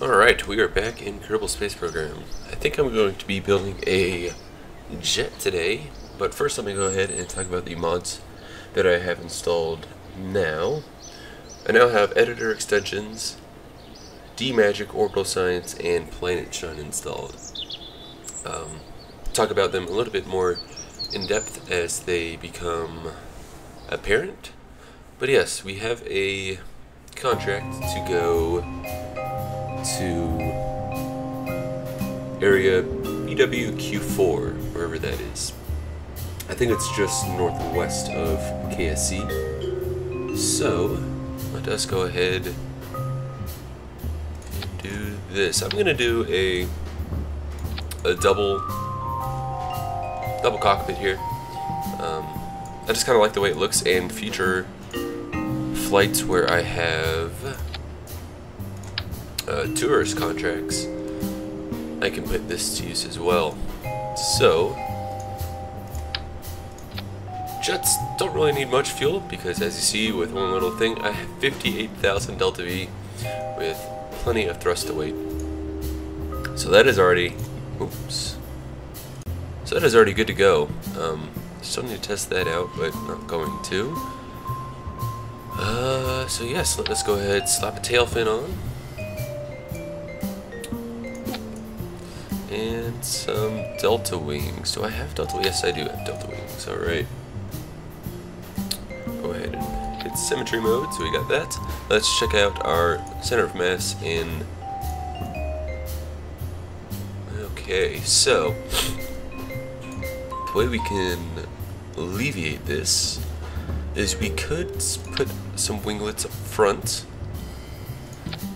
Alright, we are back in Kerbal Space Program. I think I'm going to be building a jet today, but first let me go ahead and talk about the mods that I have installed now. I now have editor extensions, D-Magic Orbital Science, and Planet Shun installed. Talk about them a little bit more in depth as they become apparent. But yes, we have a contract to go to area BWQ4, wherever that is. I think it's just northwest of KSC. So let us go ahead and do this. I'm gonna do a double cockpit here. I just kind of like the way it looks, and future flights where I have tourist contracts, I can put this to use as well. So jets don't really need much fuel because, as you see with one little thing, I have 58,000 delta V with plenty of thrust to weight. So that is already good to go. Still need to test that out, but not going to. So yes, let's go ahead, slap a tail fin on. And some delta wings. Do I have delta wings? Yes, I do have delta wings. Alright. Go ahead and hit symmetry mode, so we got that. Let's check out our center of mass in... Okay, so the way we can alleviate this is we could put some winglets up front,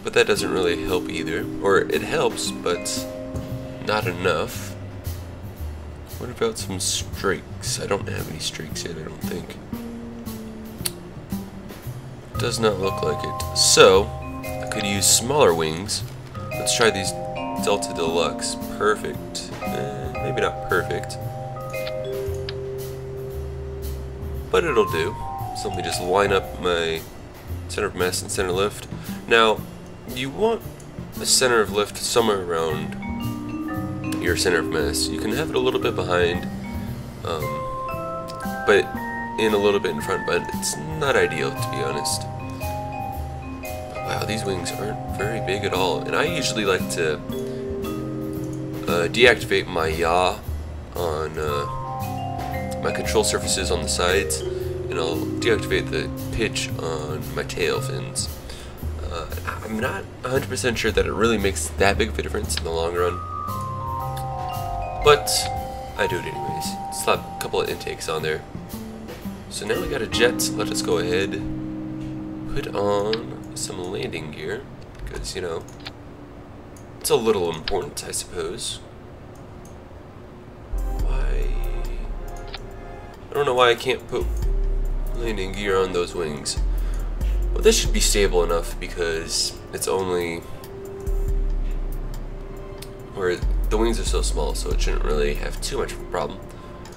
but that doesn't really help either. Or it helps, but not enough. What about some streaks? I don't have any streaks yet, I don't think. Does not look like it. So I could use smaller wings. Let's try these Delta Deluxe. Perfect. Maybe not perfect, but it'll do. So let me just line up my center of mass and center of lift. Now, you want the center of lift somewhere around your center of mass. You can have it a little bit behind, but in a little bit in front, but it's not ideal, to be honest. But wow, these wings aren't very big at all, and I usually like to deactivate my yaw on my control surfaces on the sides, and I'll deactivate the pitch on my tail fins. I'm not 100% sure that it really makes that big of a difference in the long run, but I do it anyways. Slap a couple of intakes on there. So now we got a jet. Let us go ahead, put on some landing gear, because, you know, it's a little important, I suppose. Why? I don't know why I can't put landing gear on those wings. Well, this should be stable enough because it's only... where the wings are so small, so it shouldn't really have too much of a problem.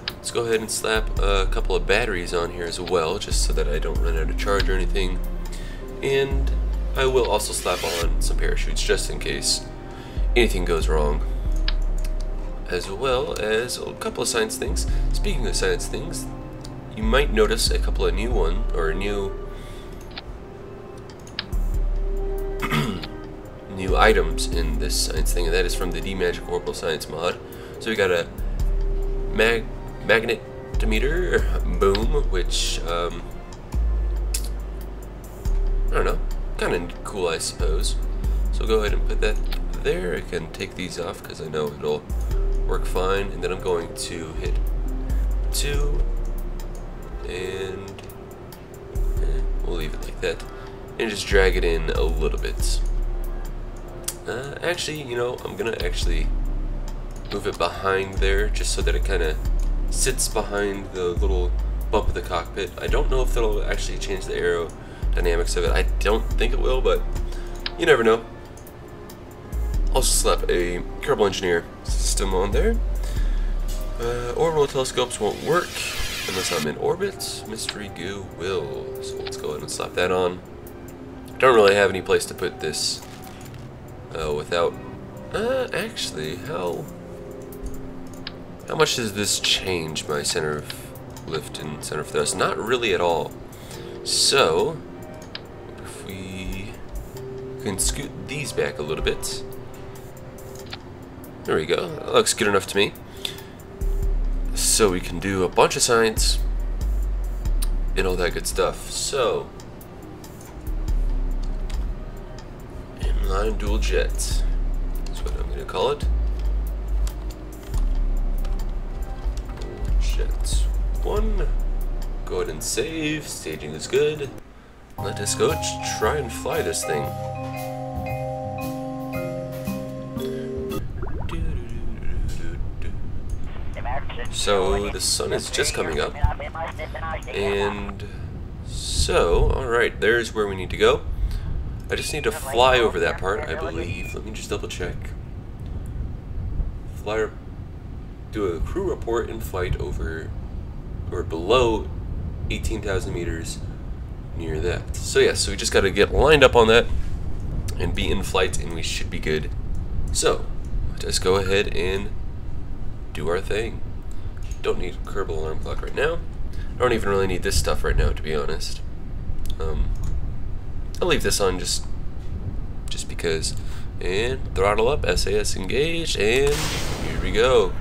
Let's go ahead and slap a couple of batteries on here as well, just so that I don't run out of charge or anything. And I will also slap on some parachutes just in case anything goes wrong, as well as a couple of science things. Speaking of science things, you might notice a couple of new items in this science thing, and that is from the D-Magic Orbital Science mod. So we got a magnetometer boom, which I don't know, kind of cool, I suppose. So go ahead and put that there. I can take these off because I know it'll work fine, and then I'm going to hit 2, and we'll leave it like that, and just drag it in a little bit. Actually, you know, I'm gonna actually move it behind there just so that it kind of sits behind the little bump of the cockpit. I don't know if that'll actually change the aerodynamics of it. I don't think it will, but you never know. I'll just slap a Kerbal Engineer system on there. Orbital telescopes won't work unless I'm in orbit. Mystery goo will. So let's go ahead and slap that on. I don't really have any place to put this without... actually, how much does this change my center of lift and center of thrust? Not really at all. So, if we can scoot these back a little bit. There we go. That looks good enough to me. So we can do a bunch of science and all that good stuff. So, inline dual jet. That's what I'm going to call it. Jet 1. Go ahead and save. Staging is good. Let us go try and fly this thing. So the sun is just coming up, and so, alright, there's where we need to go. I just need to fly over that part, I believe. Let me just double check. Do a crew report in flight over, or below 18,000 meters near that. So yeah, so we just got to get lined up on that and be in flight, and we should be good. So, let's go ahead and do our thing. Don't need a Kerbal alarm clock right now. I don't even really need this stuff right now, to be honest. I'll leave this on just because. And throttle up, SAS engaged, and here we go.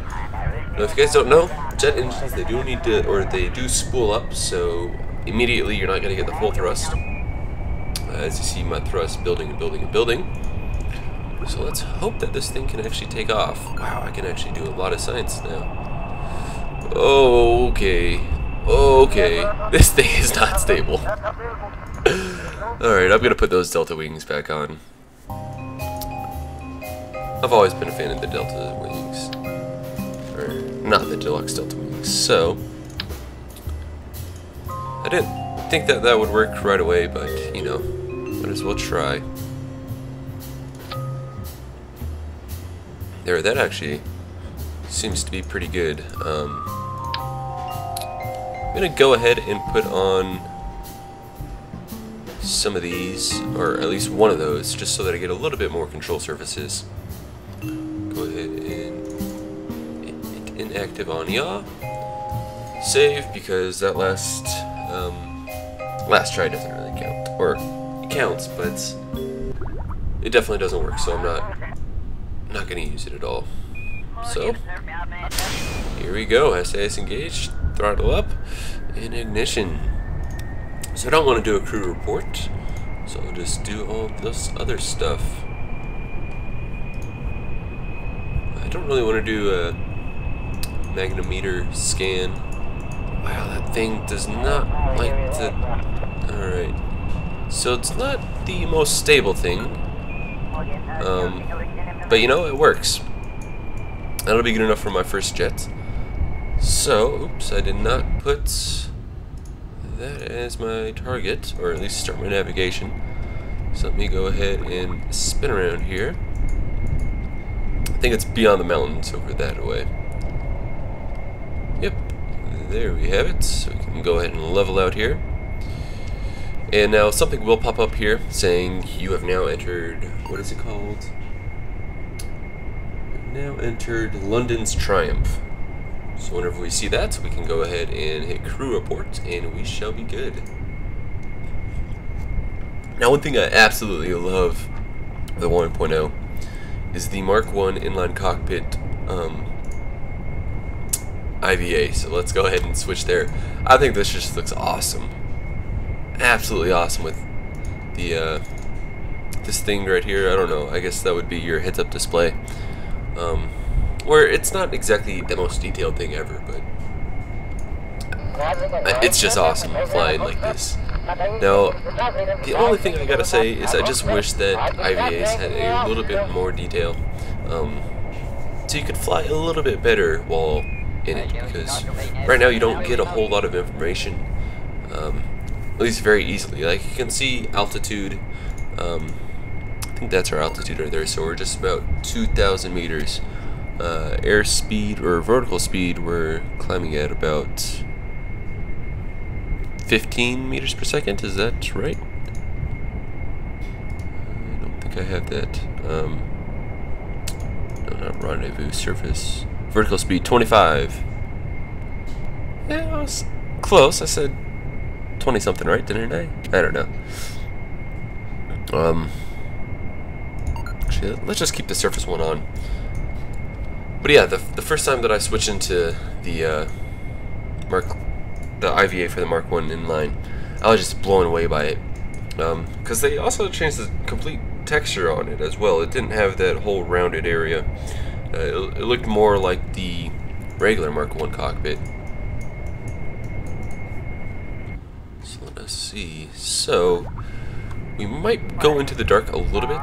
Now, if you guys don't know, jet engines, they do need to, or they do spool up, so immediately you're not going to get the full thrust. As you see my thrust building and building and building. So let's hope that this thing can actually take off. Wow, I can actually do a lot of science now. Okay. Okay. This thing is not stable. Alright, I'm gonna put those Delta wings back on. I've always been a fan of the Delta wings. Or, not the deluxe Delta wings. So, I didn't think that would work right away, but, you know, might as well try. There, that actually seems to be pretty good. I'm gonna go ahead and put on some of these, or at least one of those, just so that I get a little bit more control surfaces. Go ahead and inactive on yaw. Save, because that last try doesn't really count. Or, it counts, but it definitely doesn't work, so I'm not gonna use it at all. So, here we go, SAS engaged, throttle up, and ignition. So I don't want to do a crew report, so I'll just do all this other stuff. I don't really want to do a magnetometer scan. Wow, that thing does not like to... Alright, so it's not the most stable thing, but you know, it works. That'll be good enough for my first jet. So, oops, I did not put that as my target, or at least start my navigation. So let me go ahead and spin around here. I think it's beyond the mountains over that way. Yep, there we have it. So we can go ahead and level out here. And now something will pop up here saying you have now entered, what is it called? Now entered London's Triumph. So whenever we see that, we can go ahead and hit crew report, and we shall be good. Now, one thing I absolutely love the 1.0 is the Mark 1 inline cockpit IVA. So let's go ahead and switch there. I think this just looks awesome. Absolutely awesome with the this thing right here. I don't know. I guess that would be your heads-up display. Where it's not exactly the most detailed thing ever, but it's just awesome flying like this. Now, the only thing I gotta say is I just wish that IVAs had a little bit more detail, so you could fly a little bit better while in it, because right now you don't get a whole lot of information, at least very easily. Like, you can see altitude. I think that's our altitude right there, so we're just about 2,000 meters. Airspeed, or vertical speed, we're climbing at about 15 meters per second, is that right? I don't think I have that No, not rendezvous, surface. Vertical speed 25. Yeah, I was close. I said 20 something, right? Didn't I? I don't know. Actually, let's just keep the surface one on. But yeah, the first time that I switched into the IVA for the Mark 1 inline, I was just blown away by it. Because they also changed the complete texture on it as well. It didn't have that whole rounded area. It looked more like the regular Mark 1 cockpit. So let us see. So we might go into the dark a little bit.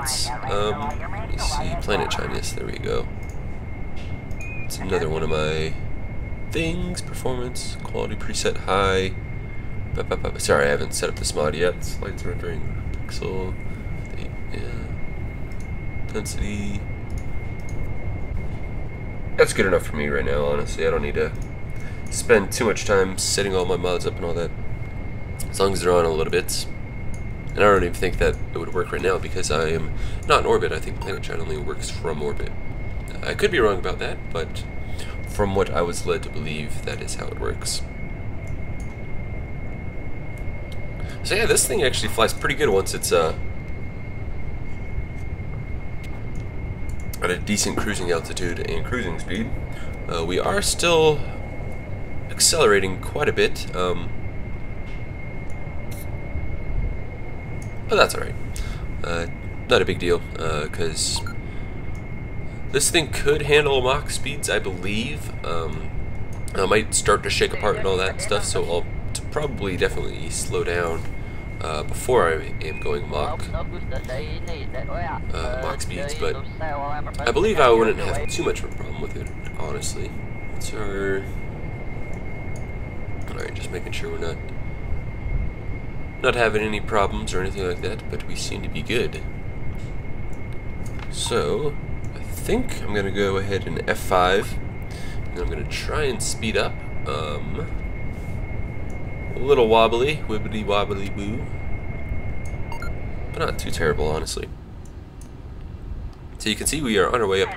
Let me see. Planet Chime. Yes, there we go. It's another one of my things. Performance, quality preset high. Sorry, I haven't set up this mod yet. Lights rendering pixel. Intensity. That's good enough for me right now, honestly. I don't need to spend too much time setting all my mods up and all that. As long as they're on a little bit. And I don't even think that it would work right now because I am not in orbit. I think Planet Chat only works from orbit. I could be wrong about that, but from what I was led to believe, that is how it works. So yeah, this thing actually flies pretty good once it's at a decent cruising altitude and cruising speed. We are still accelerating quite a bit, but that's alright. Not a big deal, because this thing could handle Mach speeds, I believe. I might start to shake apart and all that stuff, so I'll probably definitely slow down before I am going Mach speeds, but I believe I wouldn't have too much of a problem with it, honestly. What's our... Alright, just making sure we're not having any problems or anything like that, but we seem to be good. So I think I'm gonna go ahead and F5, and I'm gonna try and speed up. A little wobbly, wibbly wobbly boo, but not too terrible, honestly. So you can see we are on our way up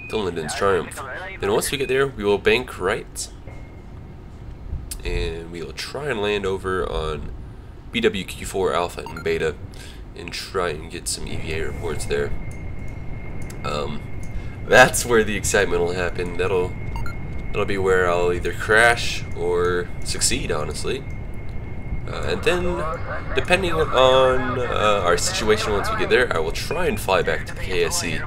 to Linden's Triumph. Then once we get there, we will bank right, and we will try and land over on BWQ4 Alpha and Beta, and try and get some EVA reports there. That's where the excitement will happen. That'll be where I'll either crash or succeed, honestly. And then, depending on our situation once we get there, I will try and fly back to the KSC.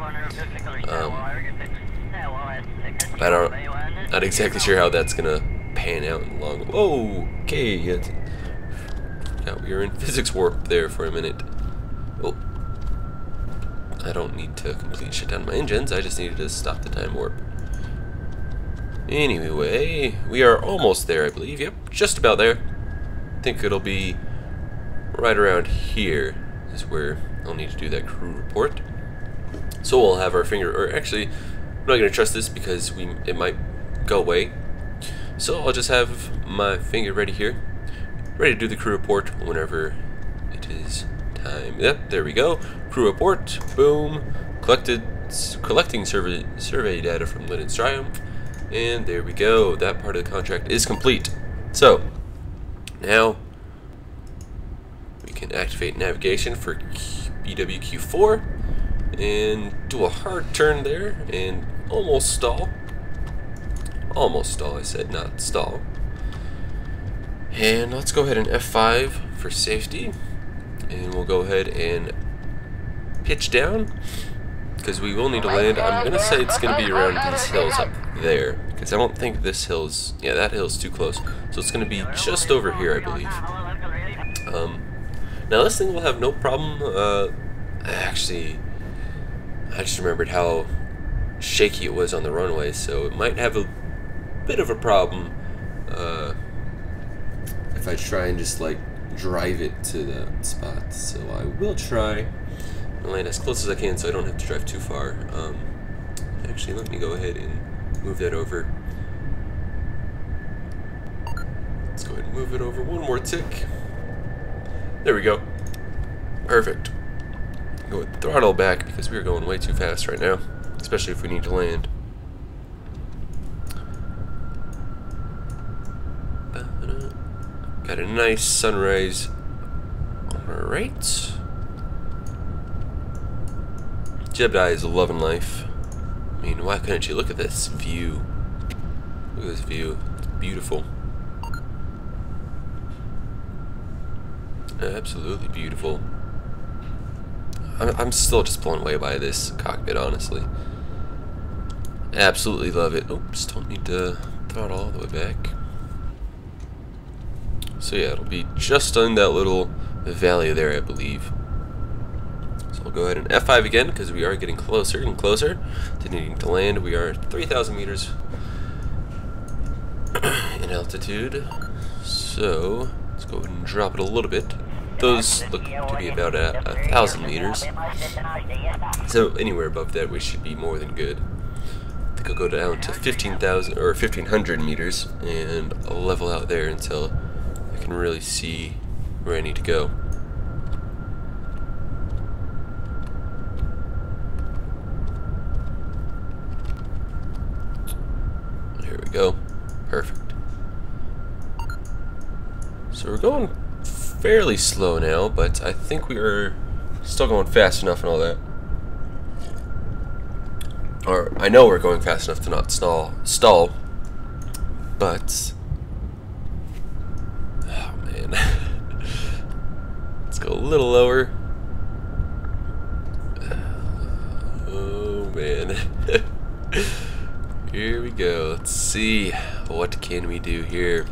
Not exactly sure how that's gonna pan out in the long. Whoa, okay. Yeah, we were in physics warp there for a minute. Oh, I don't need to completely shut down my engines. I just needed to stop the time warp. Anyway, we are almost there, I believe. Yep, just about there. I think it'll be right around here is where I'll need to do that crew report. So we'll have our finger, or actually, I'm not going to trust this because it might go away. So I'll just have my finger ready here, ready to do the crew report whenever it is time. Yep, there we go. Crew report, boom, collecting survey data from Linden's Triumph. And there we go. That part of the contract is complete. So now we can activate navigation for BWQ4 and do a hard turn there and almost stall. Almost stall, I said, not stall. And let's go ahead and F5 for safety. And we'll go ahead and pitch down, because we will need to land. I'm going to say it's going to be around these hills up there, because I don't think this hill's... Yeah, that hill's too close. So it's going to be just over here, I believe. Now this thing will have no problem. Actually, I just remembered how shaky it was on the runway, so it might have a bit of a problem if I try and just like drive it to that spot. So I will try and land as close as I can so I don't have to drive too far. Actually, let me go ahead and move that over. Let's go ahead and move it over one more tick. There we go. Perfect. Go with throttle back because we are going way too fast right now, especially if we need to land. Got a nice sunrise on our right. Jebediah is loving life. I mean, why couldn't you look at this view? Look at this view. It's beautiful. Absolutely beautiful. I'm still just blown away by this cockpit, honestly. Absolutely love it. Oops, don't need to throttle all the way back. So yeah, it'll be just on that little valley there, I believe. So we'll go ahead and F5 again, because we are getting closer and closer to needing to land. We are 3,000 meters in altitude. So let's go ahead and drop it a little bit. Those look to be about 1,000 meters. So anywhere above that, we should be more than good. I think I'll go down to 15,000 or 1,500 meters and I'll level out there until I can really see where I need to go. There we go. Perfect. So we're going fairly slow now, but I think we are still going fast enough and all that. Or I know we're going fast enough to not stall, but oh man. Let's go a little lower. Oh man. Here we go. Let's see, what can we do here?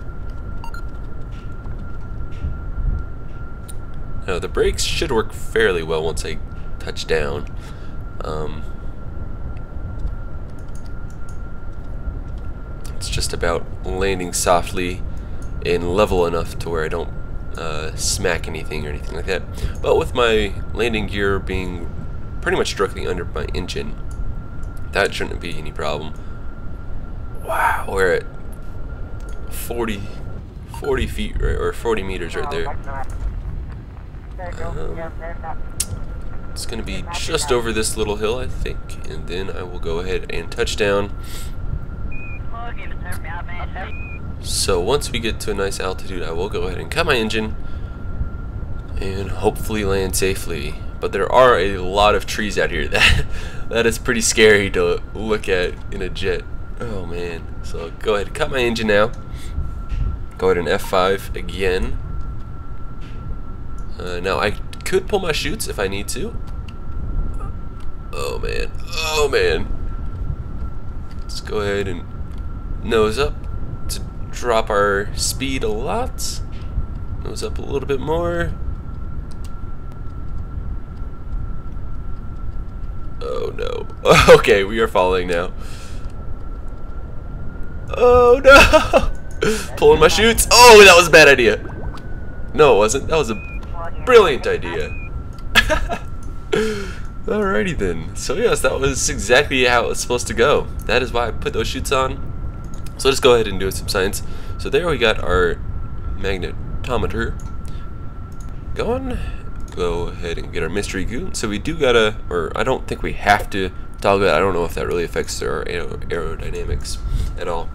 Now the brakes should work fairly well once I touch down. It's just about landing softly and level enough to where I don't smack anything or anything like that. But with my landing gear being pretty much directly under my engine, that shouldn't be any problem. Wow, we're at 40 feet or 40 meters right there. It's going to be just over this little hill, I think, and then I will go ahead and touch down. So once we get to a nice altitude, I will go ahead and cut my engine and hopefully land safely. But there are a lot of trees out here. That is pretty scary to look at in a jet. Oh man. So I'll go ahead and cut my engine now. Go ahead and F5 again. Now I could pull my chutes if I need to. Oh man. Oh man. Let's go ahead and nose up to drop our speed a lot. Nose up a little bit more. Oh no. Okay, we are falling now. Oh no! Pulling my chutes. Oh, that was a bad idea. No, it wasn't. That was a brilliant idea. Alrighty then. So yes, that was exactly how it was supposed to go. That is why I put those chutes on. So let's go ahead and do some science. So there we got our magnetometer going. Go ahead and get our mystery goo. So we do gotta, or I don't think we have to toggle that. I don't know if that really affects our aerodynamics at all.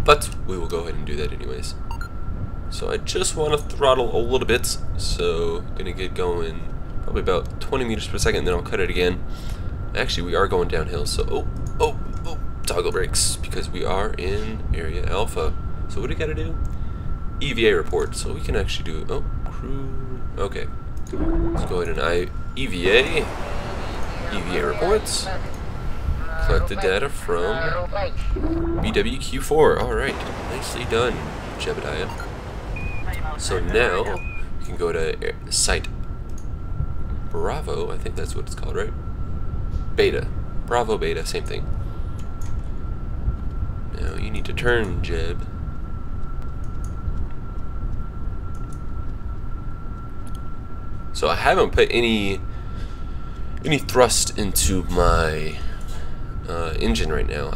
But we will go ahead and do that anyways. So I just want to throttle a little bit. So gonna get going probably about 20 meters per second, then I'll cut it again. Actually, we are going downhill, so toggle brakes because we are in area alpha. So what do we gotta do? EVA report. So we can actually do crew. Okay. Let's go ahead and EVA reports. Collect the data from BWQ4. Alright, nicely done, Jebediah. So now we can go to site Bravo, I think that's what it's called, right? Beta. Bravo Beta, same thing. Now you need to turn, Jeb. So I haven't put any thrust into my engine right now.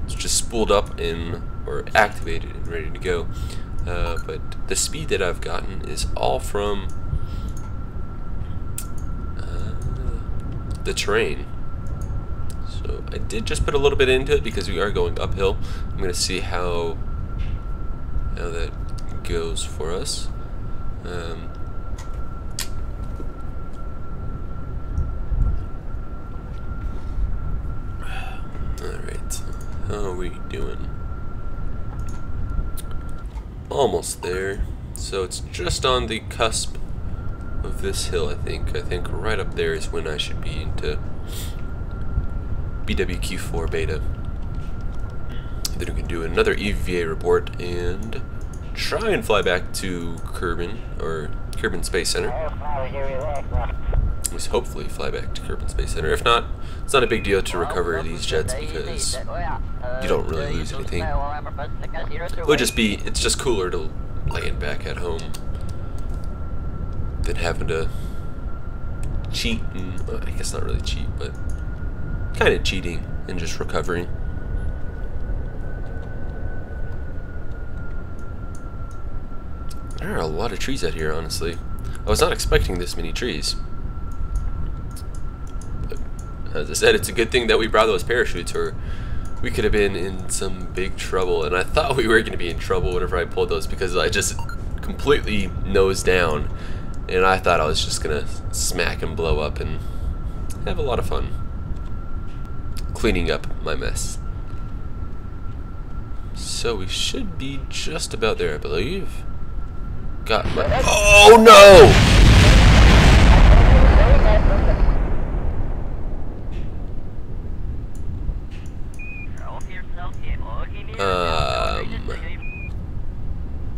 It's just spooled up or activated and ready to go. But the speed that I've gotten is all from the terrain. So I did just put a little bit into it because we are going uphill. I'm going to see how that goes for us. Alright, how are we doing? Almost there. So it's just on the cusp of this hill, I think. I think right up there is when I should be into BWQ4 beta. Then we can do another EVA report and try and fly back to Kerbal Space Center. At least hopefully fly back to Kerbal Space Center. If not, it's not a big deal to recover these jets because you don't really lose anything. It would just be, it's just cooler to land back at home than having to cheat and, well, I guess not really cheat, but kind of cheating and just recovering. There are a lot of trees out here, honestly. I was not expecting this many trees. But as I said, it's a good thing that we brought those parachutes, or we could have been in some big trouble. And I thought we were going to be in trouble whenever I pulled those because I just completely nose down. And I thought I was just going to smack and blow up and have a lot of fun cleaning up my mess. So we should be just about there, I believe. Got my... Oh no!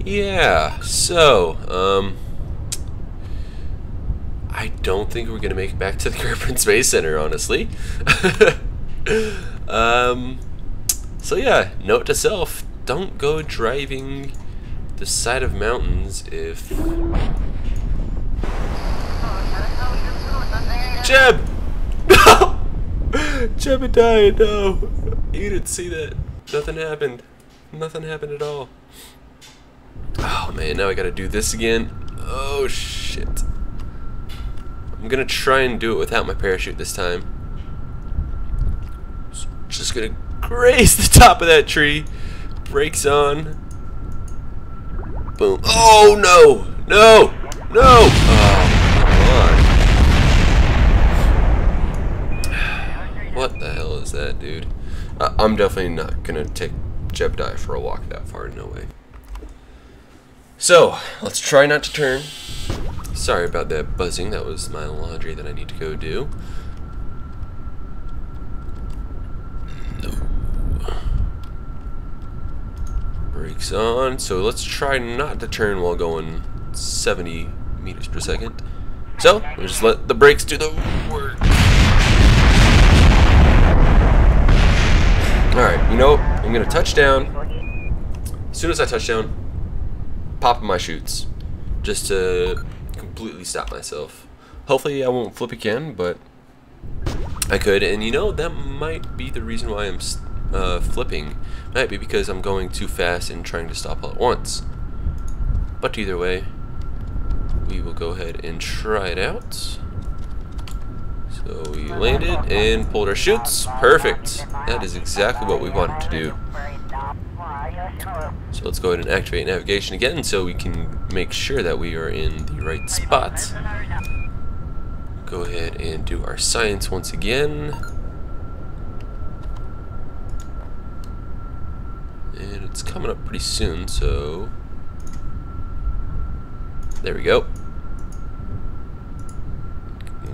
Yeah, so, I don't think we're gonna make it back to the Kerbal Space Center, honestly. So yeah, note to self, don't go driving the side of mountains if... Jeb! No! Jeb died, no! You didn't see that. Nothing happened. Nothing happened at all. Oh man, now I gotta do this again. Oh shit. I'm gonna try and do it without my parachute this time. Just gonna graze the top of that tree. Brakes on. Boom. Oh no! No! No! Oh, come on. What the hell is that, dude? I'm definitely not gonna take Jebediah for a walk that far, no way. So, let's try not to turn. Sorry about that buzzing, that was my laundry that I need to go do. Brakes on, so let's try not to turn while going 70 meters per second. So, we'll just let the brakes do the work. Alright, you know, I'm gonna touch down. As soon as I touch down, pop my chutes. Just to completely stop myself. Hopefully I won't flip again, but I could. And you know, that might be the reason why I'm flipping. Might be because I'm going too fast and trying to stop all at once. But either way, we will go ahead and try it out. So we landed and pulled our chutes. Perfect. That is exactly what we wanted to do. So let's go ahead and activate navigation again so we can make sure that we are in the right spot. Go ahead and do our science once again. And it's coming up pretty soon, so there we go.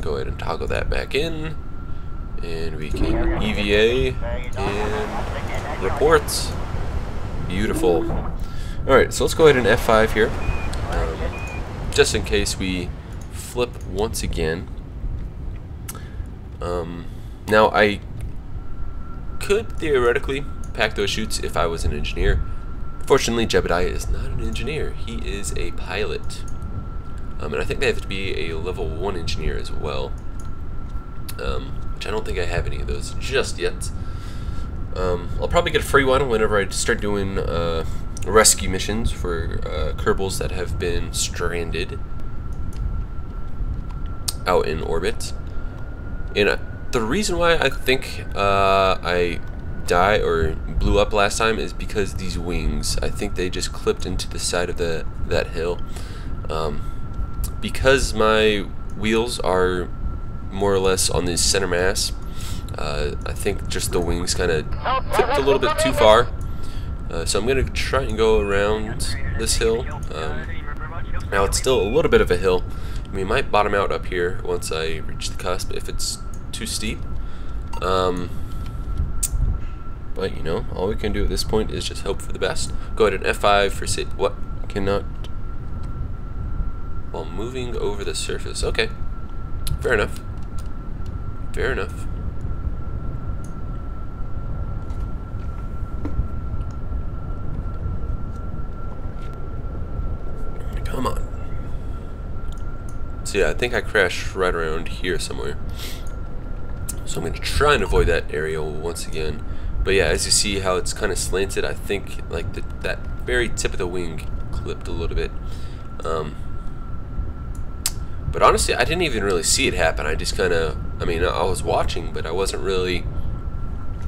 Go ahead and toggle that back in, and we can EVA and reports. Beautiful. Alright, so let's go ahead and F5 here, just in case we flip once again. Now I could theoretically pack those chutes if I was an engineer. Fortunately, Jebediah is not an engineer. He is a pilot. And I think they have to be a level 1 engineer as well. Which I don't think I have any of those just yet. I'll probably get a free one whenever I start doing rescue missions for Kerbals that have been stranded out in orbit. And the reason why I think I died or blew up last time is because these wings. I think they just clipped into the side of that hill. Because my wheels are more or less on the center mass, I think just the wings kind of tipped a little bit too far. So I'm going to try and go around this hill. Now it's still a little bit of a hill. We might bottom out up here once I reach the cusp if it's too steep. But you know, all we can do at this point is just hope for the best. Go ahead and F5 for what? Cannot while moving over the surface. Okay, fair enough. Fair enough. Come on. So yeah, I think I crashed right around here somewhere. So I'm going to try and avoid that area once again. But yeah, as you see how it's kind of slanted, I think like that very tip of the wing clipped a little bit. But honestly, I didn't even really see it happen. I just kind of, I mean, I was watching, but I wasn't really,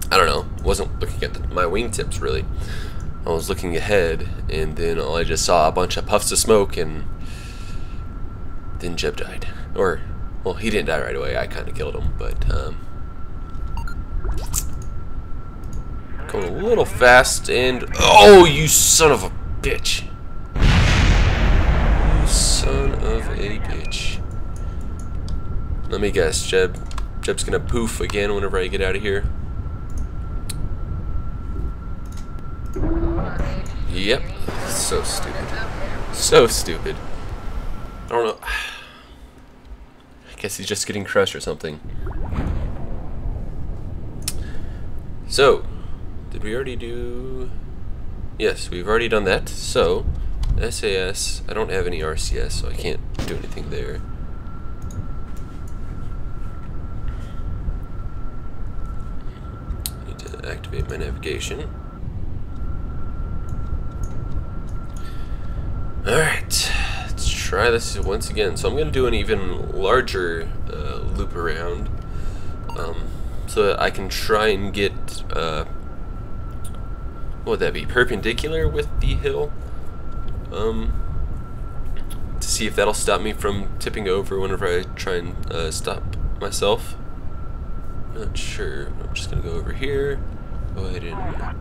I don't know, wasn't looking at my wingtips really. I was looking ahead, and then all I just saw a bunch of puffs of smoke, and then Jeb died. Or, well, he didn't die right away. I kind of killed him, but going a little fast, and oh, you son of a bitch! You son of a bitch! Let me guess, Jeb's gonna poof again whenever I get out of here. Yep, so stupid. So stupid. I don't know. I guess he's just getting crushed or something. So, did we already do... Yes, we've already done that. So, SAS, I don't have any RCS, so I can't do anything there. I need to activate my navigation. Alright, let's try this once again. So I'm going to do an even larger loop around, so that I can try and get, what would that be, perpendicular with the hill, to see if that'll stop me from tipping over whenever I try and stop myself. Not sure. I'm just going to go over here, go ahead and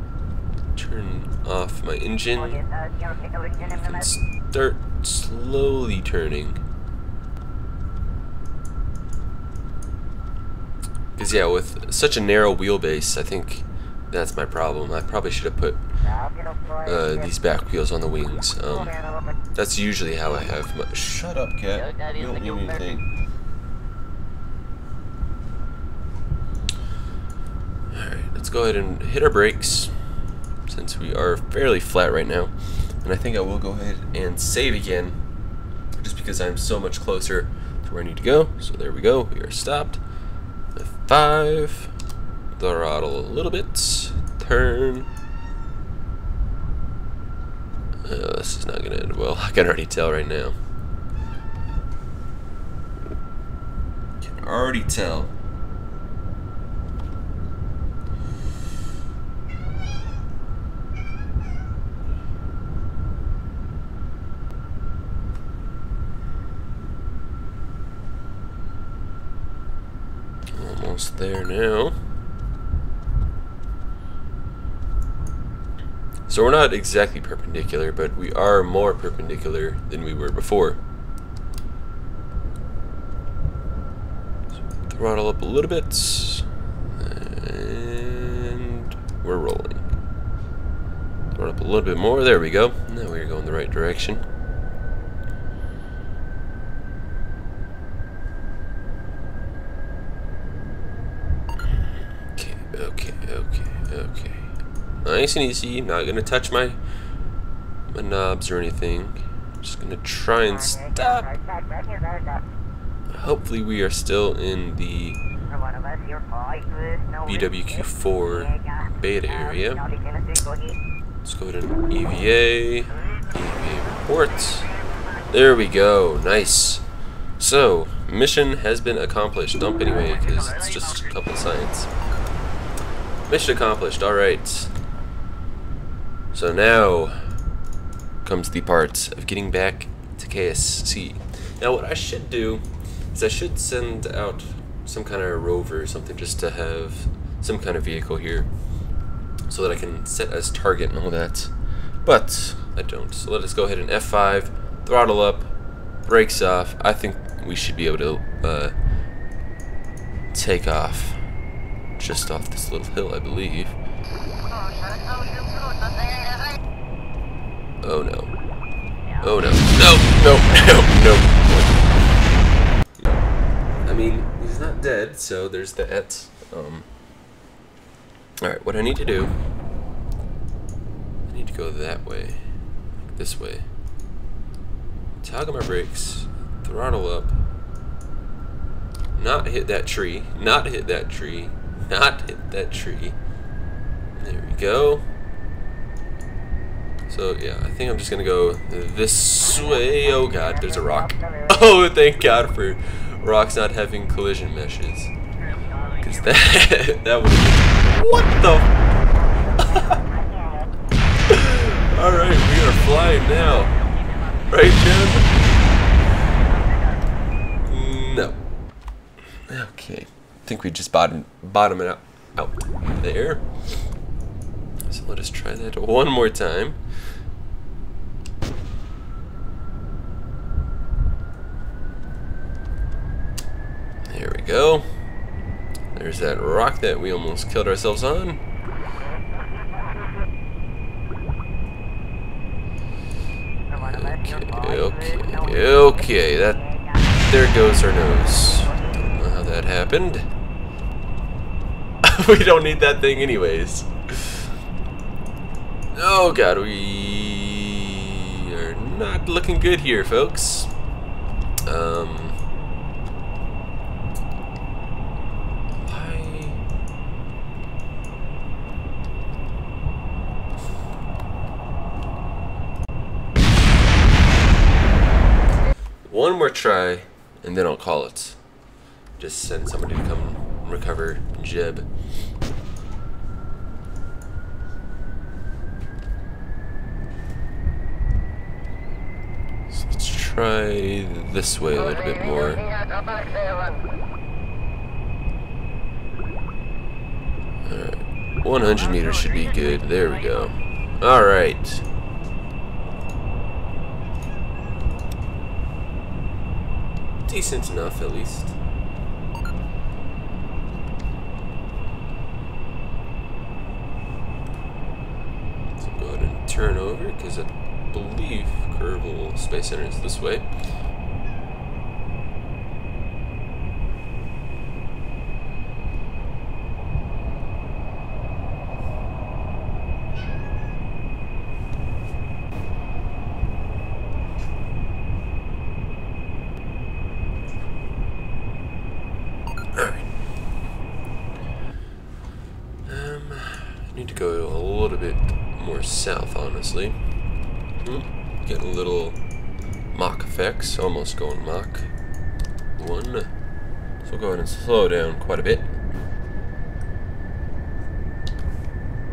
turn off my engine, and start slowly turning. Because yeah, with such a narrow wheelbase, I think that's my problem. I probably should have put these back wheels on the wings. That's usually how I have my... Shut up, cat. You don't mean anything. Alright, let's go ahead and hit our brakes, since we are fairly flat right now. And I think I will go ahead and save again, just because I'm so much closer to where I need to go. So there we go, we are stopped. F5, throttle a little bit, turn. This is not going to end well, I can already tell right now. Can already tell. Almost there now. So we're not exactly perpendicular, but we are more perpendicular than we were before. So throttle up a little bit, and we're rolling. Throttle up a little bit more, there we go. Now we're going the right direction. Okay. Nice and easy, not gonna touch my knobs or anything. Just gonna try and stop. Hopefully we are still in the BWQ4 beta area. Let's go ahead and EVA report. There we go, nice. So, mission has been accomplished. Dump anyway, because it's just a couple of science. Mission accomplished. Alright. So now comes the part of getting back to KSC. Now what I should do is I should send out some kind of rover or something just to have some kind of vehicle here so that I can set as target and all that. But I don't. So let us go ahead and F5, throttle up, brakes off. I think we should be able to take off just off this little hill, I believe. Oh no. Oh no. No. I mean, he's not dead, so there's that. Alright, what I need to do, I need to go that way, this way. Toggle my brakes, throttle up, not hit that tree, not hit that tree, not hit that tree. There we go. So yeah, I think I'm just gonna go this way. Oh god, there's a rock. Oh, thank God for rocks not having collision meshes. Cause that would have been, what the? Alright, we are flying now. Right, Jim? No. Okay. I think we just bottom it out there. So let us try that one more time. There we go. There's that rock that we almost killed ourselves on. Okay, that, there goes our nose. Don't know how that happened. We don't need that thing anyways. Oh god, we are not looking good here, folks. One more try, and then I'll call it. Just send somebody to come recover Jeb. So let's try this way a little bit more. Alright, 100 meters should be good. There we go. Alright. Decent enough, at least. So go ahead and turn over, because I believe Kerbal Space Center is this way. Need to go a little bit more south, honestly. Getting a little Mach effects, almost going Mach 1. So we'll go ahead and slow down quite a bit.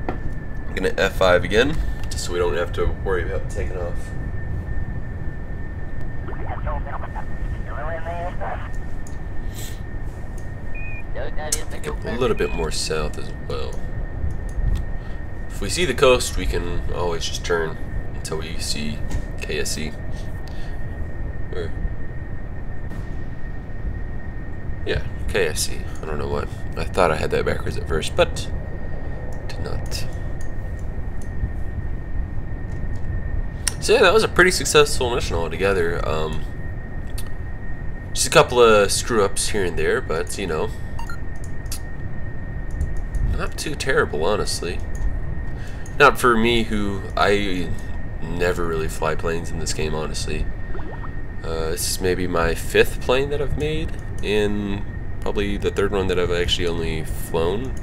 I'm gonna F5 again, just so we don't have to worry about taking off. Get a little bit more south as well. If we see the coast, we can always just turn until we see KSC. Or, yeah, KSC. I don't know what. I thought I had that backwards at first, but did not. So yeah, that was a pretty successful mission altogether. Just a couple of screw-ups here and there, but you know, not too terrible, honestly. Not for me, who I never really fly planes in this game, honestly. This is maybe my 5th plane that I've made, and probably the 3rd one that I've actually only flown.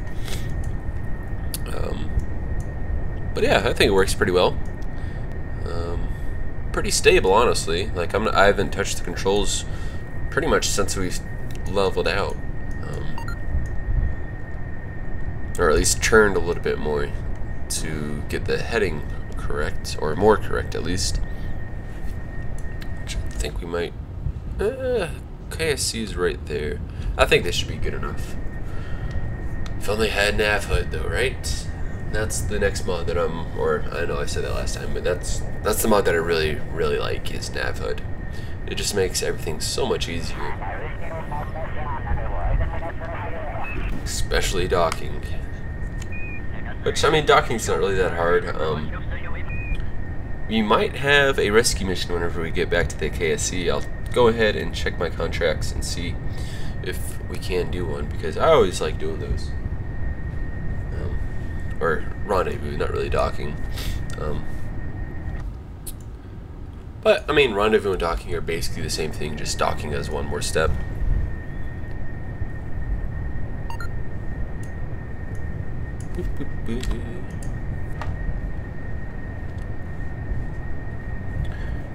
But yeah, I think it works pretty well. Pretty stable, honestly. Like I haven't touched the controls pretty much since we've leveled out. Or at least turned a little bit more to get the heading correct, or more correct at least. Which I think we might... KSC is right there. I think this should be good enough. If only had nav HUD though, right? That's the next mod that or I know I said that last time, but that's the mod that I really like, is nav HUD. It just makes everything so much easier. Especially docking. Which, I mean, docking's not really that hard. We might have a rescue mission whenever we get back to the KSC. I'll go ahead and check my contracts and see if we can do one, because I always like doing those. Or rendezvous, not really docking. But, I mean, rendezvous and docking are basically the same thing, just docking as one more step.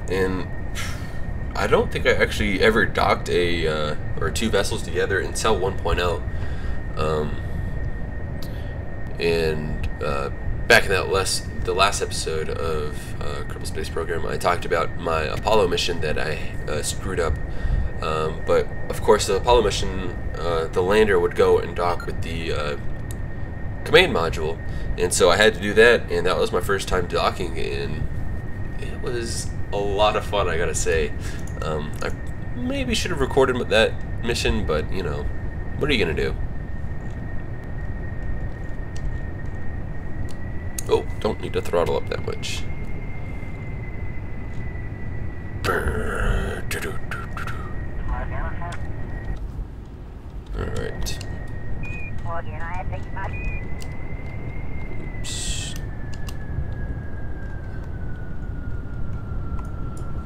And I don't think I actually ever docked or two vessels together until 1.0. Back in the last episode of Kerbal Space Program, I talked about my Apollo mission that I screwed up. But of course, the Apollo mission, the lander would go and dock with the command module, and so I had to do that, and that was my first time docking, and it was a lot of fun, I gotta say. I maybe should have recorded that mission, but you know, what are you gonna do? Oh, don't need to throttle up that much. Alright.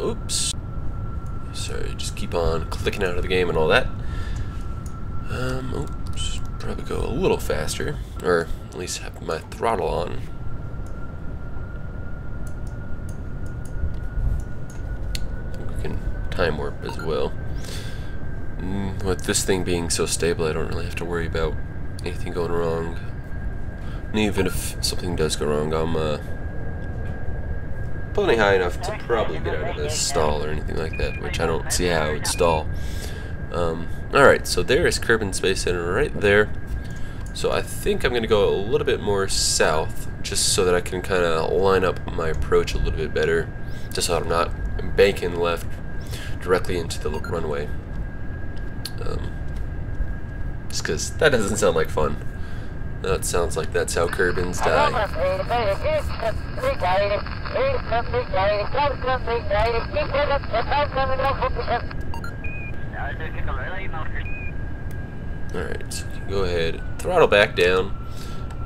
Oops. Sorry, just keep on clicking out of the game and all that. Oops. Probably go a little faster, or at least have my throttle on. I think we can time warp as well. With this thing being so stable, I don't really have to worry about anything going wrong. And even if something does go wrong, I'm plenty high enough to probably get out of this stall or anything like that, which I don't see how it would stall. Alright, so there is Kerbal Space Center right there. So I think I'm going to go a little bit more south, just so that I can kind of line up my approach a little bit better, just so that I'm not banking left directly into the runway. Just because that doesn't sound like fun. That sounds like that's how Kerbins die. Alright, so you can go ahead, throttle back down.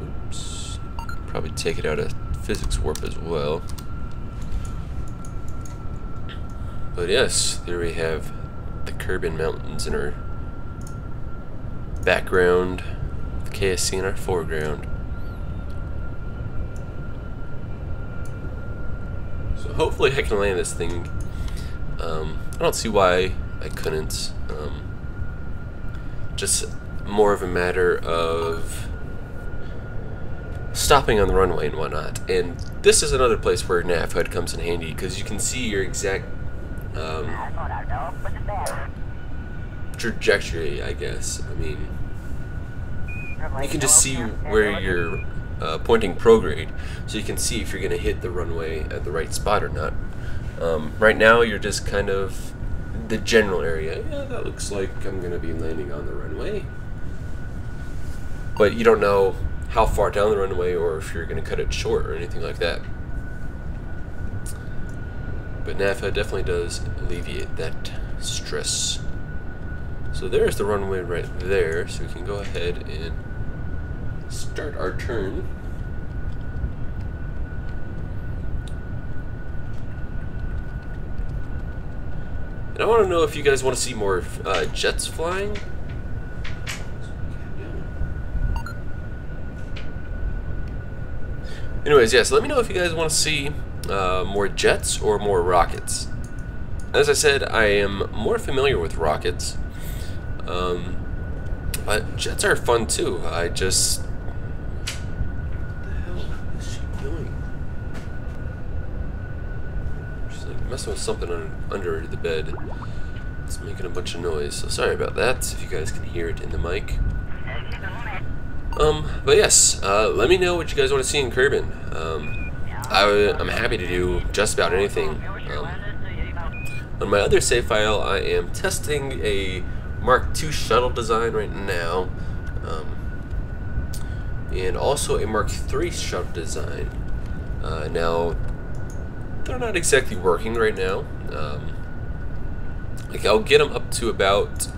Oops. Probably take it out of physics warp as well. But yes, there we have the Kerbal Mountains in our background, the KSC in our foreground. So hopefully I can land this thing. I don't see why I couldn't. Just more of a matter of stopping on the runway and whatnot. And this is another place where nav HUD comes in handy, because you can see your exact trajectory, I guess. I mean, you can just see where you're pointing prograde, so you can see if you're going to hit the runway at the right spot or not. Right now, you're just kind of the general area. Yeah, that looks like I'm going to be landing on the runway. But you don't know how far down the runway, or if you're going to cut it short or anything like that. But nav HUD definitely does alleviate that stress. So there's the runway right there, so we can go ahead and start our turn. And I want to know if you guys want to see more jets flying. Anyways, yes, let me know if you guys want to see more jets or more rockets. as I said, I am more familiar with rockets. But jets are fun too. I just... What the hell is she doing? She's like messing with something under the bed. It's making a bunch of noise, so sorry about that if you guys can hear it in the mic. But yes, let me know what you guys want to see in Kerbal. I'm happy to do just about anything. On my other save file, I am testing a Mark II shuttle design right now, and also a Mark III shuttle design. Now, they're not exactly working right now. Like, I'll get them up to about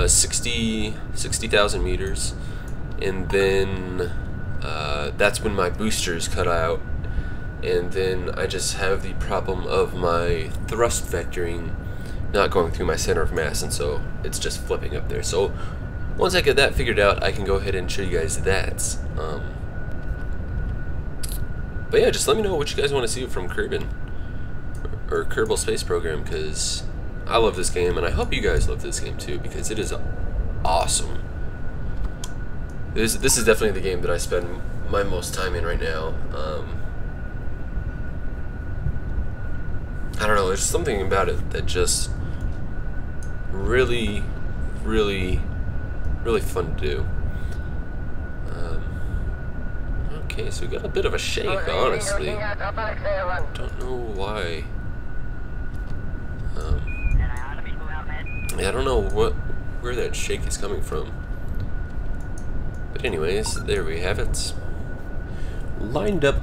60,000 meters, and then that's when my boosters cut out, and then I just have the problem of my thrust vectoring not going through my center of mass, and so it's just flipping up there. So once I get that figured out, I can go ahead and show you guys that. But yeah, just let me know what you guys want to see from Kerbal or Kerbal Space Program, because I love this game, and I hope you guys love this game too, because it is awesome. This is definitely the game that I spend my most time in right now. I don't know, there's something about it that just really fun to do. Okay, so we got a bit of a shake, honestly. Don't know why. Yeah, I don't know where that shake is coming from. But anyways, there we have it. Lined up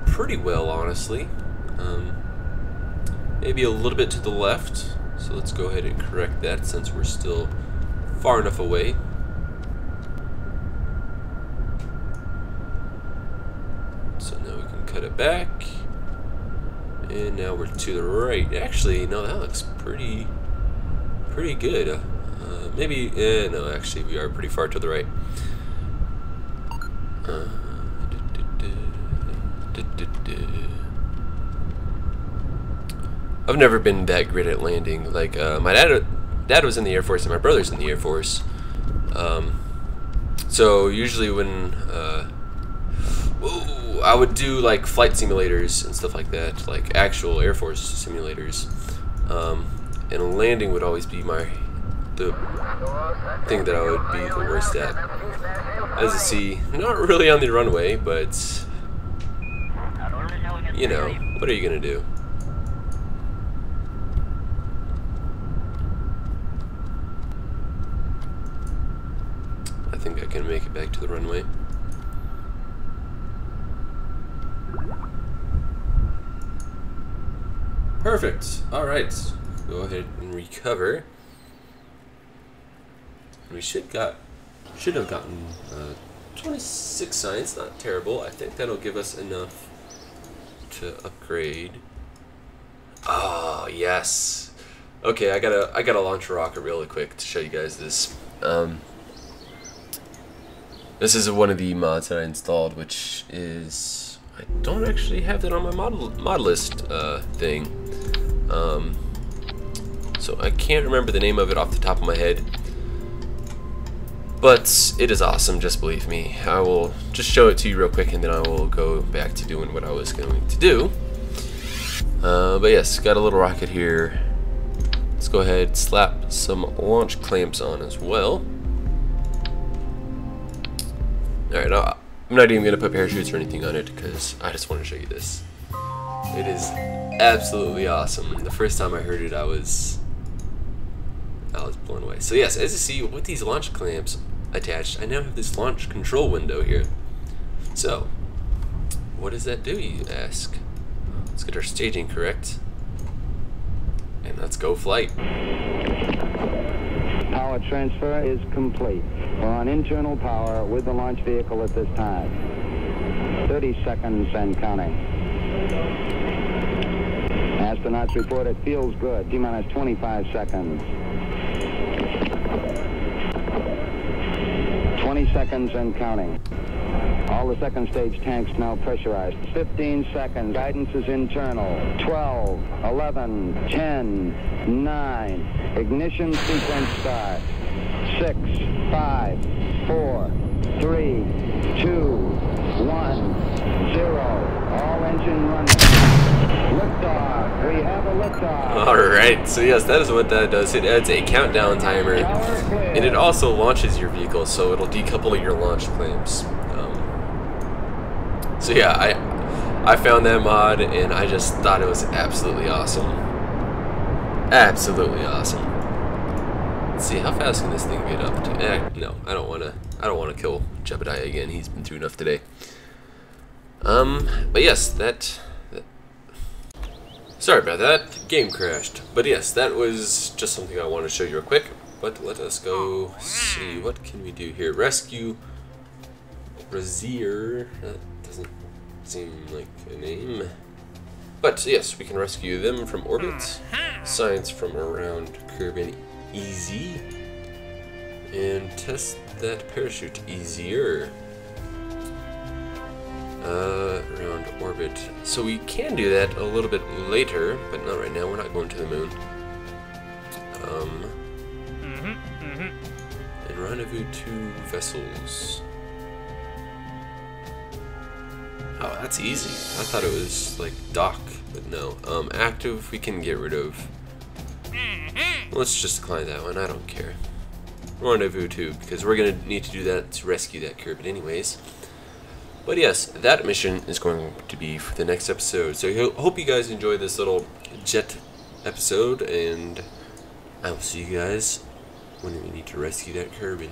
pretty well, honestly. Maybe a little bit to the left. So let's go ahead and correct that since we're still far enough away. So now we can cut it back. And now we're to the right. Actually, no, that looks pretty good. Maybe, no, actually we are pretty far to the right. I've never been that great at landing. Like, my dad was in the Air Force and my brother's in the Air Force. So usually when I would do like flight simulators and stuff like that, like actual Air Force simulators, and landing would always be the thing that I would be the worst at. As you see, not really on the runway, but you know, what are you gonna do? I think I can make it back to the runway. Perfect. All right. Go ahead and recover. We should have gotten 26 science. Not terrible. I think that'll give us enough to upgrade. Oh yes. Okay, I gotta launch a rocket really quick to show you guys this. This is one of the mods that I installed, which is, I don't actually have that on my mod list thing. So I can't remember the name of it off the top of my head, but it is awesome, just believe me. I will just show it to you real quick, and then I will go back to doing what I was going to do. But yes, got a little rocket here. Let's go ahead, slap some launch clamps on as well. Alright, I'm not even going to put parachutes or anything on it because I just want to show you this. It is absolutely awesome. The first time I heard it, I was blown away. So yes, as you see, with these launch clamps attached, I now have this launch control window here. So, what does that do, you ask? Let's get our staging correct. And let's go flight. Power transfer is complete. We're on internal power with the launch vehicle at this time. 30 seconds and counting. Astronauts report it feels good. T-minus 25 seconds. 20 seconds and counting. All the second stage tanks now pressurized. 15 seconds. Guidance is internal. 12, 11, 10, 9. Ignition sequence start. 6, 5, 4, 3, 2, 1, 0. All engine running. Liftoff. We have a liftoff. Alright, so yes, that is what that does. It adds a countdown timer, and it also launches your vehicle, so it'll decouple your launch clamps. So yeah, I found that mod, and I just thought it was absolutely awesome. Absolutely awesome. Let's see, how fast can this thing get up to? No, I don't wanna kill Jebediah again. He's been through enough today. But yes, sorry about that. Game crashed. But yes, that was just something I want to show you real quick. But let us go see, what can we do here? Rescue Brazier. That doesn't seem like a name. But yes, we can rescue them from orbit. Science from around Kerbal easy. And test that parachute easier. Around orbit. So we can do that a little bit later, but not right now. We're not going to the moon. And rendezvous 2 vessels. Oh, that's easy. I thought it was like dock, but no. Active we can get rid of. Let's just decline that one. I don't care. Rendezvous 2, because we're gonna need to do that to rescue that Kerbal anyways. But yes, that mission is going to be for the next episode. So I hope you guys enjoyed this little jet episode, and I will see you guys when we need to rescue that Kerbal.